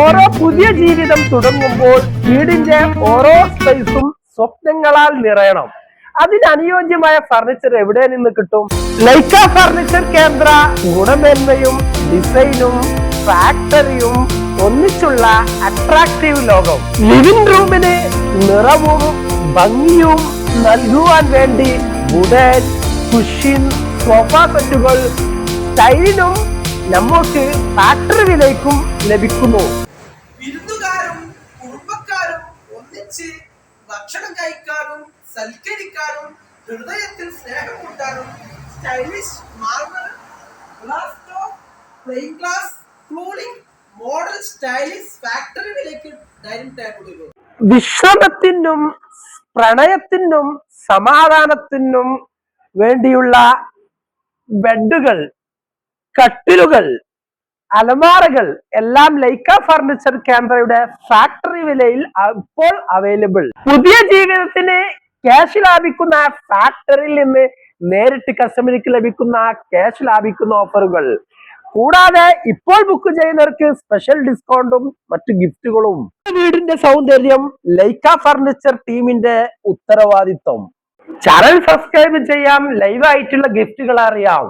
ഓരോ പുതിയ ജീവിതം തുടങ്ങുമ്പോൾ വീടിന്റെ ഓരോ സ്പേസും സ്വപ്നങ്ങളാൽ നിറയണം. അതിനനുയോജ്യമായ ഫർണിച്ചർ എവിടെ നിന്ന് കിട്ടും? ലൈക്ക ഫർണിച്ചർ കേന്ദ്ര ഗുണമേന്മയും ഡിസൈനും ഫാക്ടറിയും ഒന്നിച്ചുള്ള അട്രാക്റ്റീവ് ലോകം. ലിവിംഗ് റൂമിന് നിറവും ഭംഗിയും നൽകുവാൻ വേണ്ടി വുഡൻ, കുഷൻ, സോഫ സെറ്റുകൾ സ്റ്റൈലിനും നമുക്ക് ഫാക്ടറി വിലയ്ക്കും ലഭിക്കുന്നു. വിരുന്നുകാരും കുടുംബക്കാരും ഒന്നിച്ച് ഭക്ഷണം കഴിക്കാനും സൽക്കരിക്കാനും ഹൃദയത്തിൽ സ്നേഹം കൂട്ടാനും stylish marble, glass top, plain glass, cooling model stylish factory വിലയ്ക്ക് ഡൈനിങ് ടേബിളുകൾ. വിശ്രമത്തിനും പ്രണയത്തിനും സമാധാനത്തിനും വേണ്ടിയുള്ള ബെഡുകൾ, കട്ടിലുകൾ, അലമാരകൾ എല്ലാം ലൈക്ക ഫർണിച്ചർ കേന്ദ്രയുടെ ഫാക്ടറി വിലയിൽ ഇപ്പോൾ അവൈലബിൾ. പുതിയ ജീവിതത്തിന് ക്യാഷ് ലാഭിക്കുന്ന ഫാക്ടറിയിൽ നിന്ന് നേരിട്ട് കസ്റ്റമർക്ക് ലഭിക്കുന്ന ക്യാഷ് ലാഭിക്കുന്ന ഓഫറുകൾ, കൂടാതെ ഇപ്പോൾ ബുക്ക് ചെയ്യുന്നവർക്ക് സ്പെഷ്യൽ ഡിസ്കൗണ്ടും മറ്റു ഗിഫ്റ്റുകളും. വീടിന്റെ സൗന്ദര്യം ലൈക്ക ഫർണിച്ചർ ടീമിന്റെ ഉത്തരവാദിത്വം. ചാനൽ സബ്സ്ക്രൈബ് ചെയ്യാം, ലൈവായിട്ടുള്ള ഗിഫ്റ്റുകൾ അറിയാം.